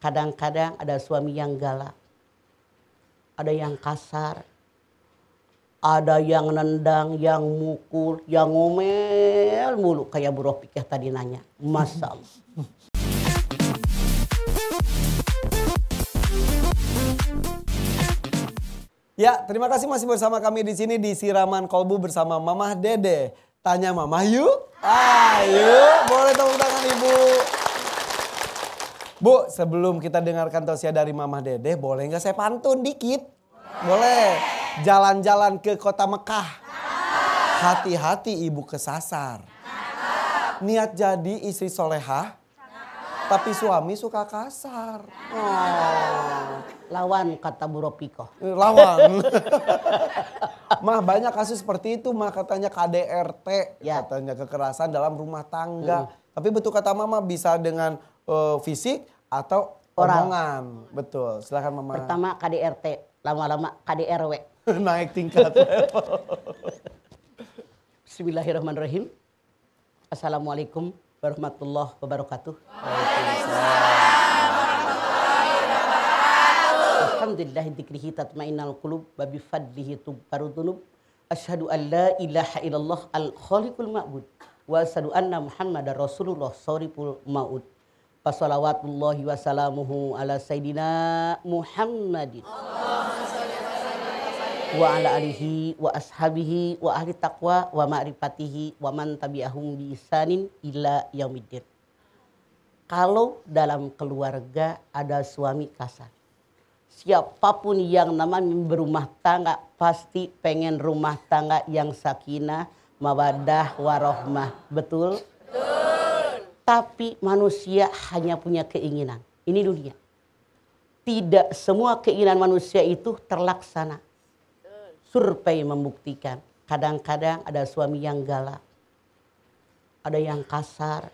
Kadang-kadang ada suami yang galak, ada yang kasar, ada yang nendang, yang mukul, yang ngomel mulu kayak Bu Rofiqah tadi nanya. Masya Allah. Ya, terima kasih masih bersama kami di sini di Siraman Kolbu bersama Mamah Dede. Tanya Mamah yuk. Ayo, boleh tepuk tangan Ibu. Bu, sebelum kita dengarkan tausiah dari Mamah Dede, boleh nggak saya pantun dikit? Boleh. Jalan-jalan ke kota Mekah. Hati-hati ibu kesasar. Niat jadi istri solehah, tapi suami suka kasar. Oh. Lawan kata Bu Rofiqah. Lawan. Mah banyak kasus seperti itu mah, katanya KDRT, ya. Katanya kekerasan dalam rumah tangga. Tapi betul kata Mama bisa dengan fisik atau omongan. Betul, silakan Mama. Pertama KDRT, lama-lama KDRW. Naik tingkat. Bismillahirrahmanirrahim. Assalamualaikum warahmatullahi wabarakatuh. Alhamdulillahi dzikrihi tatmainnul qulub wa bi fadlihi tubbaru dzunub. Asyhadu an la ilaha illallah al-khaliqul ma'bud wa asyhadu anna Muhammadar Rasulullah shariful maud. Wassalawatullahi wassalamuhu ala sayyidina Muhammadin wa ala alihi wa ashabihi wa ahli taqwa wa ma'rifatihi wa man tabi'ahum bi ihsanin ila yaumiddin. Kalau dalam keluarga ada suami kasar, siapapun yang namanya berumah tangga pasti pengen rumah tangga yang sakinah, mawaddah, warohmah. Betul? Betul. Tapi manusia hanya punya keinginan. Ini dunia. Tidak semua keinginan manusia itu terlaksana. Survei membuktikan kadang-kadang ada suami yang galak, ada yang kasar,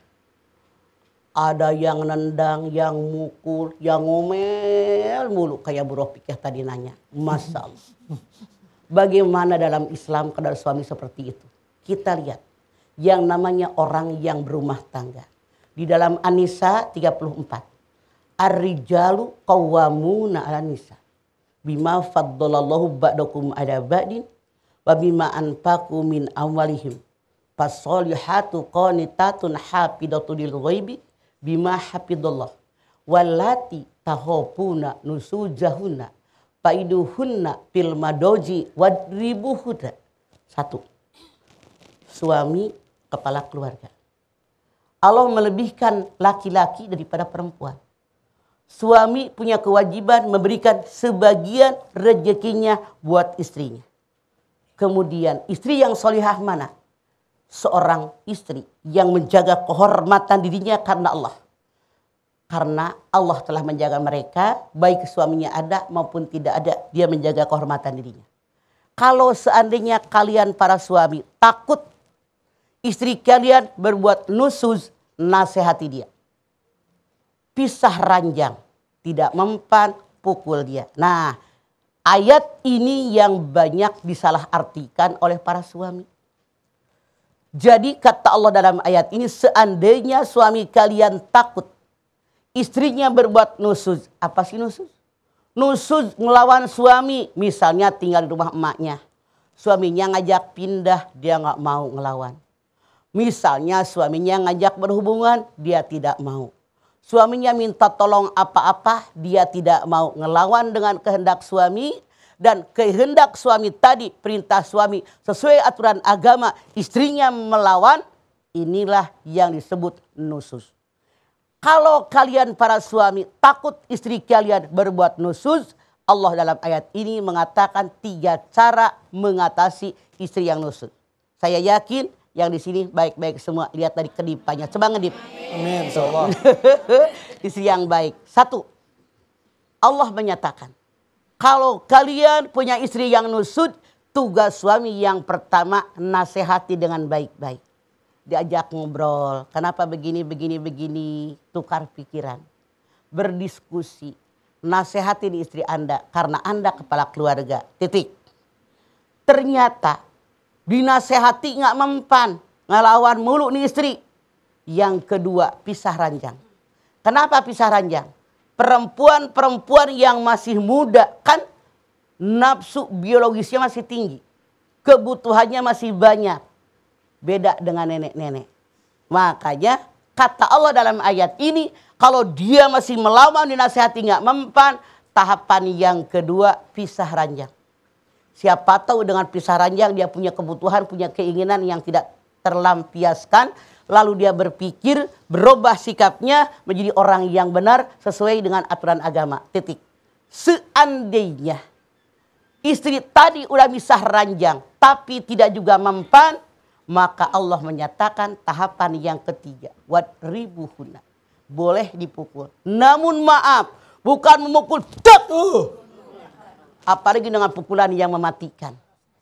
ada yang nendang, yang mukul, yang ngomel mulu kayak Bu Rofiqah tadi nanya. Masya Allah. Bagaimana dalam Islam keadaan suami seperti itu? Kita lihat yang namanya orang yang berumah tangga. Di dalam An-Nisa 34. Ar-rijalu qawwamuna 'alan nisa. Bima faddalallahu ba'dakum 'ala ba'din wa bima anfaqu min amwalihim. Fasolihatu qanitatun hafidatul lil ghaibi bima hafidallah wallati tahofuna nusujahunna faiduhunna fil madoji wadribuhunna. Satu, suami kepala keluarga. Allah melebihkan laki-laki daripada perempuan. Suami punya kewajiban memberikan sebagian rezekinya buat istrinya. Kemudian istri yang solihah mana? Seorang istri yang menjaga kehormatan dirinya karena Allah. Karena Allah telah menjaga mereka, baik suaminya ada maupun tidak ada, dia menjaga kehormatan dirinya. Kalau seandainya kalian para suami takut istri kalian berbuat nusuz, nasihati dia. Pisah ranjang, tidak mempan, pukul dia. Nah, ayat ini yang banyak disalahartikan oleh para suami. Jadi kata Allah dalam ayat ini, seandainya suami kalian takut istrinya berbuat nusuz. Apa sih nusuz? Nusuz ngelawan suami. Misalnya tinggal di rumah emaknya. Suaminya ngajak pindah, dia nggak mau ngelawan. Misalnya suaminya ngajak berhubungan, dia tidak mau. Suaminya minta tolong apa-apa, dia tidak mau. Ngelawan dengan kehendak suami. Dan kehendak suami tadi, perintah suami sesuai aturan agama, istrinya melawan, inilah yang disebut nusuz. Kalau kalian para suami takut istri kalian berbuat nusuz, Allah dalam ayat ini mengatakan 3 cara mengatasi istri yang nusuz. Saya yakin yang di sini baik-baik semua, lihat dari kedipannya. Coba ngedip. Amin, insyaallah. Istri yang baik. 1. Allah menyatakan, kalau kalian punya istri yang nusud, tugas suami yang pertama nasihati dengan baik-baik. Diajak ngobrol, kenapa begini, tukar pikiran. Berdiskusi, nasihati di istri Anda, karena Anda kepala keluarga, titik. Ternyata dinasehati nggak mempan, ngelawan mulu nih istri. Yang kedua, pisah ranjang. Kenapa pisah ranjang? perempuan-perempuan yang masih muda kan nafsu biologisnya masih tinggi. Kebutuhannya masih banyak. Beda dengan nenek-nenek. Makanya kata Allah dalam ayat ini, kalau dia masih melawan dinasihati nggak mempan, tahapan yang kedua pisah ranjang. Siapa tahu dengan pisah ranjang dia punya kebutuhan, punya keinginan yang tidak terlampiaskan. Lalu dia berpikir, berubah sikapnya menjadi orang yang benar sesuai dengan aturan agama. Titik. Seandainya istri tadi udah pisah ranjang tapi tidak juga mempan, maka Allah menyatakan tahapan yang ketiga, wadribuhunna, boleh dipukul. Namun maaf, bukan memukul dak. Apalagi dengan pukulan yang mematikan,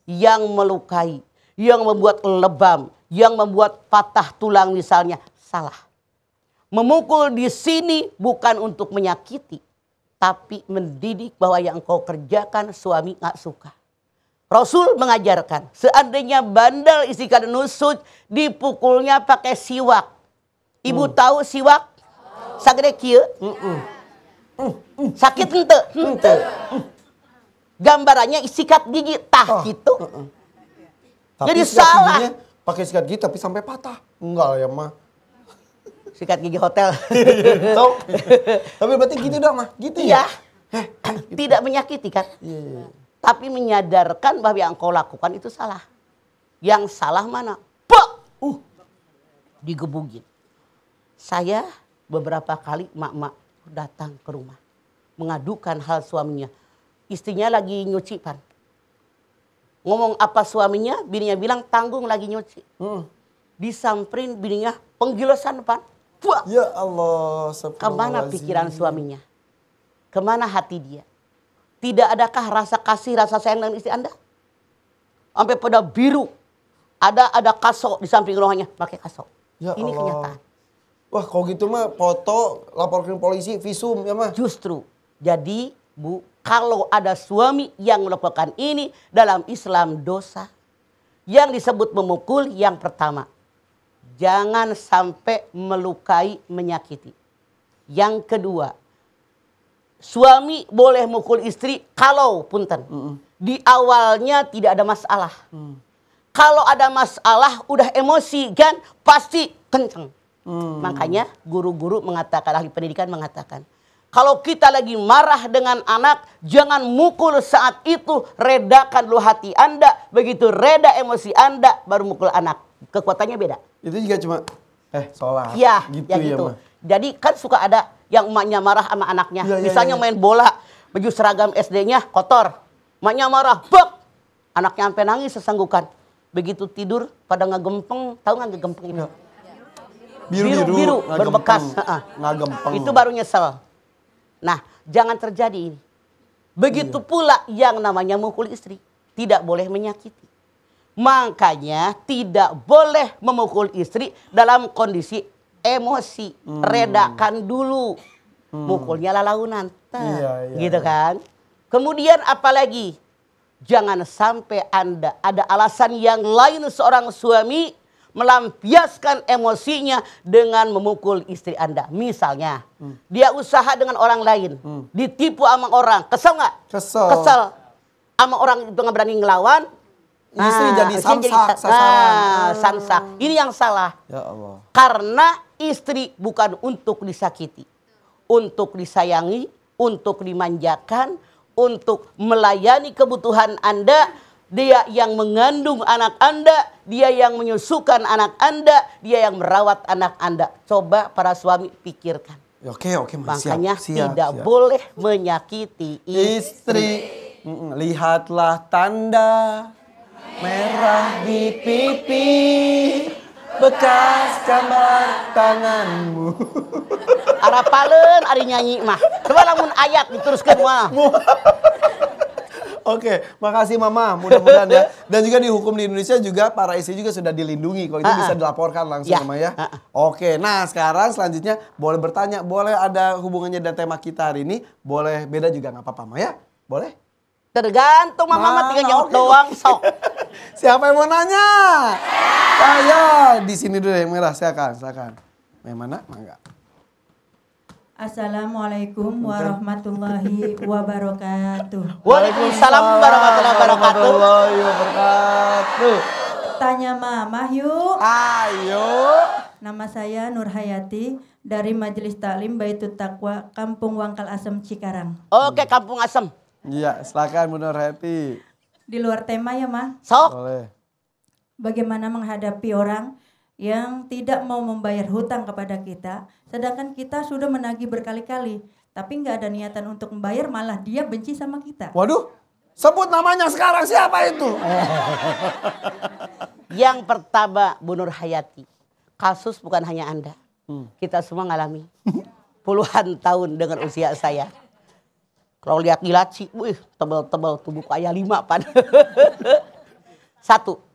yang melukai, yang membuat lebam, yang membuat patah tulang misalnya, salah. Memukul di sini bukan untuk menyakiti, tapi mendidik bahwa yang engkau kerjakan suami nggak suka. Rasul mengajarkan, seandainya bandel istri kada nusuk, dipukulnya pakai siwak. Ibu tahu siwak? Sagede kieu? Sakit henteu? Henteu. Gambarannya sikat gigi tah gitu. Tapi jadi salah. Pakai sikat gigi tapi sampai patah. Enggak ya mah. Sikat gigi hotel. Tapi berarti gitu dong mah, gitu ya? Gitu. Tidak menyakiti kan? Tapi menyadarkan bahwa yang kau lakukan itu salah. Yang salah mana? Digebugin. Saya beberapa kali mak-mak datang ke rumah. Mengadukan hal suaminya. Istrinya lagi nyuci pan. Ngomong apa suaminya, bininya bilang tanggung lagi nyuci. Disamperin bininya penggilesan pan. Ya Allah. Kemana pikiran suaminya? Kemana hati dia? Tidak adakah rasa kasih, rasa sayang dengan istri Anda? Sampai pada biru. Ada kaso di samping rumahnya. Pakai kaso. Ya ini Allah. Kenyataan. Wah kalau gitu mah foto, laporkan polisi, visum ya mah. Justru. Jadi Bu, kalau ada suami yang melakukan ini dalam Islam dosa. Yang disebut memukul yang pertama. Jangan sampai melukai, menyakiti. Yang kedua. Suami boleh mukul istri kalau punten. Di awalnya tidak ada masalah. Kalau ada masalah udah emosi kan pasti kenceng. Makanya guru-guru mengatakan, ahli pendidikan mengatakan, kalau kita lagi marah dengan anak, jangan mukul saat itu, redakan dulu hati Anda. Begitu reda emosi Anda baru mukul anak. Kekuatannya beda. Itu juga cuma sholat. Ya, gitu ya gitu. Jadi kan suka ada yang emaknya marah sama anaknya. Misalnya main bola, baju seragam SD-nya kotor. Emaknya marah, bak. Anaknya sampai nangis sesenggukan. Begitu tidur pada ngegempeng, tahu nggak ngegempeng itu? Biru berbekas. Ngagempeng. Itu baru nyesel. Nah, jangan terjadi ini. Begitu pula yang namanya mukul istri. Tidak boleh menyakiti. Makanya tidak boleh memukul istri dalam kondisi emosi. Redakan dulu. Mukulnya lalaunan. Gitu kan. Kemudian apalagi? Jangan sampai Anda ada alasan yang lain seorang suami melampiaskan emosinya dengan memukul istri Anda. Misalnya, dia usaha dengan orang lain. Ditipu sama orang. Kesel nggak? Kesel. Sama orang itu nggak berani ngelawan. Istri jadi samsak, sansak. Ini yang salah. Ya Allah. Karena istri bukan untuk disakiti. Untuk disayangi, untuk dimanjakan, untuk melayani kebutuhan Anda. Dia yang mengandung anak Anda, dia yang menyusukan anak Anda, dia yang merawat anak Anda. Coba para suami pikirkan. Oke, makanya tidak boleh menyakiti istri. Lihatlah tanda merah di pipi, bekas gambar tanganmu. Arapaleun ari nyanyi mah. Coba lamun ayat diteruskeun mah. Oke, makasih Mama, mudah-mudahan ya. Dan juga di hukum di Indonesia juga para istri juga sudah dilindungi. Kalau itu bisa dilaporkan langsung Mama ya. Oke, nah sekarang selanjutnya boleh bertanya, boleh ada hubungannya dan tema kita hari ini, boleh beda juga nggak apa-apa Mama ya? Boleh? Tergantung Mama tinggal nyaut doang sok. Siapa yang mau nanya? Saya di sini dulu yang merah, silakan. Yang mana? Mangga. Assalamualaikum warahmatullahi wabarakatuh. Waalaikumsalam warahmatullahi wabarakatuh. Tanya Mama yuk. Ayo. Nama saya Nur Hayati dari Majelis Taklim Baitut Taqwa, Kampung Wangkal Asem, Cikarang. Oke, Kampung Asem. Iya, silakan Bu Nur Hayati. Di luar tema ya, Ma. Sok. Boleh. Bagaimana menghadapi orang yang tidak mau membayar hutang kepada kita, sedangkan kita sudah menagih berkali-kali, tapi nggak ada niatan untuk membayar, malah dia benci sama kita. Waduh, sebut namanya sekarang, siapa itu? Yang pertama, Bu Nur Hayati. Kasus bukan hanya Anda. Kita semua ngalami. Puluhan tahun dengan usia saya. Kalau lihat Gilaci, wih, tebal-tebal tubuh kayak 5 pan. Satu.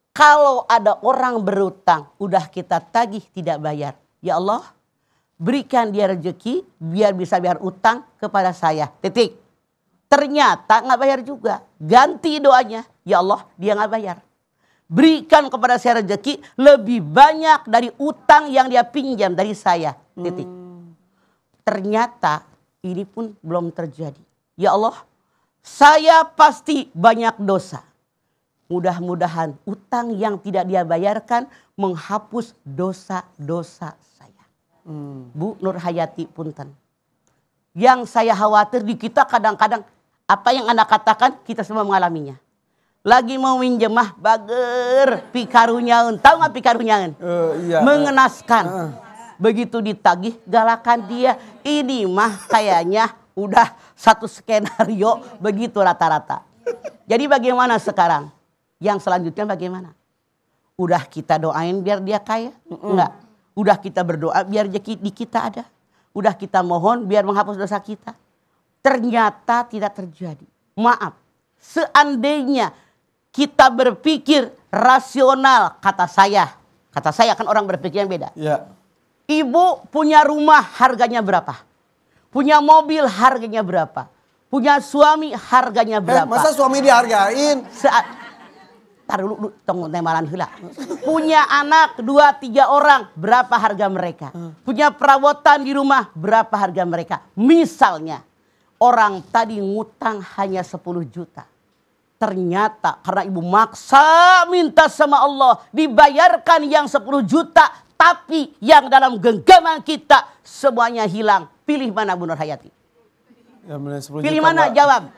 Kalau ada orang berutang, udah kita tagih tidak bayar. Ya Allah, berikan dia rezeki biar bisa bayar utang kepada saya. Titik. Ternyata nggak bayar juga. Ganti doanya. Ya Allah, dia nggak bayar. Berikan kepada saya rezeki lebih banyak dari utang yang dia pinjam dari saya. Titik. Ternyata ini pun belum terjadi. Ya Allah, saya pasti banyak dosa. Mudah-mudahan utang yang tidak dia bayarkan menghapus dosa-dosa saya. Bu Nur Hayati punten. Yang saya khawatir di kita kadang-kadang apa yang Anda katakan kita semua mengalaminya. Lagi mau minjemah bager pikarunyaun. Tahu nggak pikarunyaun? Iya. Mengenaskan. Begitu ditagih galakan dia. Ini mah kayaknya udah satu skenario begitu rata-rata. Jadi bagaimana sekarang? Yang selanjutnya bagaimana? Udah kita doain biar dia kaya? Enggak. Udah kita berdoa biar rezeki di kita ada? Udah kita mohon biar menghapus dosa kita? Ternyata tidak terjadi. Maaf. Seandainya kita berpikir rasional, kata saya kan orang berpikir yang beda. Ya. Ibu punya rumah harganya berapa? Punya mobil harganya berapa? Punya suami harganya berapa? Masa suami dihargain? Tar dulu tunggu temalan heula. Punya anak 2-3 orang, berapa harga mereka? Punya perabotan di rumah, berapa harga mereka? Misalnya, orang tadi ngutang hanya 10 juta. Ternyata karena ibu maksa minta sama Allah, dibayarkan yang 10 juta, tapi yang dalam genggaman kita semuanya hilang. Pilih mana Bu Nur Hayati? Ya, pilih mana? Jawab.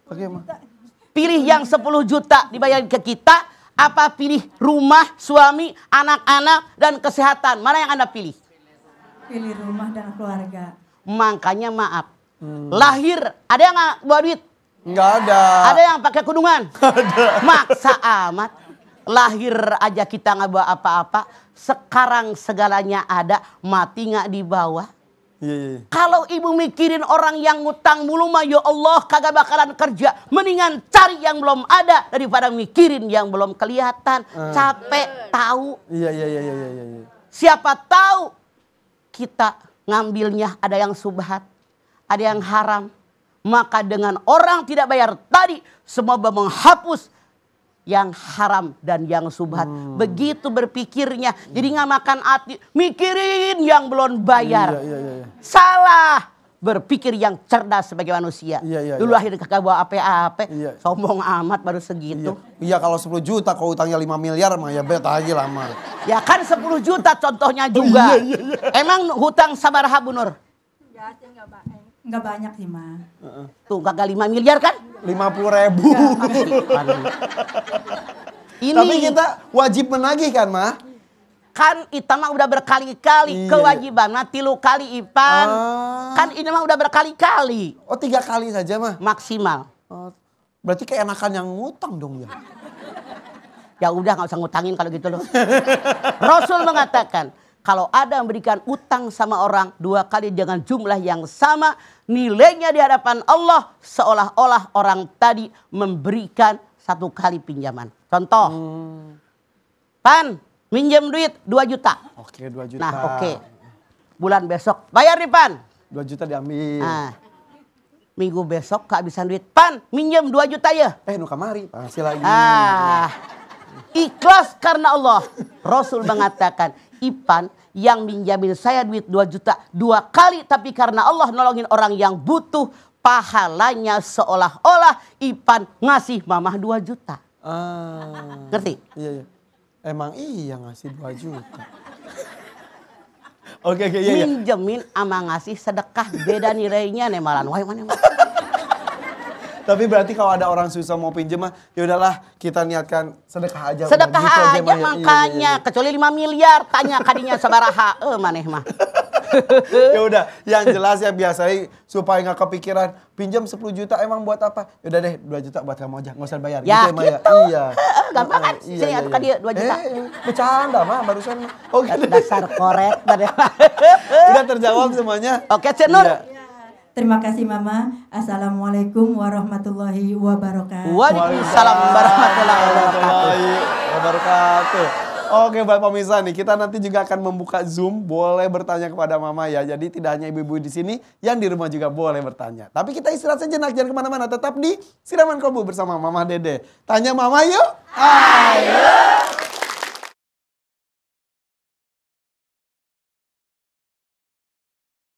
Bagaimana? Pilih yang 10 juta dibayar ke kita, apa pilih rumah, suami, anak-anak, dan kesehatan? Mana yang Anda pilih? Pilih rumah dan keluarga. Makanya maaf. Lahir, ada yang nggak bawa duit? Nggak ada. Ada yang pakai kudungan? Ada. Maksa amat. Lahir aja kita nggak bawa apa-apa. Sekarang segalanya ada, mati nggak dibawa. Iya. Kalau ibu mikirin orang yang ngutang mulu mah ya Allah kagak bakalan kerja. Mendingan cari yang belum ada daripada mikirin yang belum kelihatan. Capek tahu. Iya. Siapa tahu kita ngambilnya ada yang subhat, ada yang haram. Maka dengan orang tidak bayar tadi semoga menghapus yang haram dan yang subhat. Begitu berpikirnya. Jadi nggak makan hati. Mikirin yang belum bayar. Iya. Salah. Berpikir yang cerdas sebagai manusia. Iya. Dulu akhirnya kakak bawa apa-apa. Iya. Sombong amat baru segitu. Iya kalau 10 juta kalau utangnya 5 miliar mah ya bet aja lama. Ya kan 10 juta contohnya juga. Emang hutang sabaraha Bu Nur? Nggak banyak sih, Ma. Tuh kagak 5 miliar kan? 50.000. Ini Tapi kita wajib menagih kan, Ma? kan itu mah udah berkali-kali kewajiban 3 kali Ipan. Kan ini mah udah berkali-kali. Oh 3 kali saja mah? Maksimal. Oh, berarti keenakan yang ngutang dong ya? Ya udah nggak usah ngutangin kalau gitu loh. Rasul mengatakan kalau ada memberikan utang sama orang 2 kali dengan jumlah yang sama, nilainya di hadapan Allah seolah-olah orang tadi memberikan 1 kali pinjaman. Contoh, Pan minjem duit 2 juta. Oke 2 juta. Nah oke, bulan besok bayar nih Pan. 2 juta diambil. Nah, minggu besok kehabisan duit. Pan minjem 2 juta ya. Nu kamari pasti lagi. Ikhlas karena Allah. Rasul mengatakan Ipan yang minjamin saya duit 2 juta 2 kali, tapi karena Allah nolongin orang yang butuh, pahalanya seolah-olah Ipan ngasih mamah 2 juta. Ngerti? Iya, iya. Emang iya ngasih 2 juta. Oke, iya. Minjemin ama ngasih sedekah beda nilainya nemalan wae mana. Tapi berarti kalau ada orang susah mau pinjem mah, ya udahlah kita niatkan sedekah aja. Sedekah gitu aja Mah, ya. makanya, Iya. kecuali 5 miliar tanya kadinya sabaraha maneh mah. Ya udah, yang jelas ya biasanya supaya nggak kepikiran pinjam 10 juta emang buat apa? Ya udah deh 2 juta buat kamu aja, nggak usah bayar. Ya Mah gitu. Iya. Gampang kan? Sini atuh dia 2 juta. Bercanda mah barusan. Oh gitu. Dasar korek tadi. Udah terjawab semuanya. Oke, Cik Nur. Iya. Terima kasih Mama. Assalamualaikum warahmatullahi wabarakatuh. Waalaikumsalam warahmatullahi wabarakatuh. Oke buat pemirsa nih, kita nanti juga akan membuka Zoom, boleh bertanya kepada Mama ya. Jadi tidak hanya ibu-ibu di sini, yang di rumah juga boleh bertanya. Tapi kita istirahat sejenak, jangan kemana-mana, tetap di Siraman Kolbu bersama Mama Dede. Tanya Mama yuk. Ayo.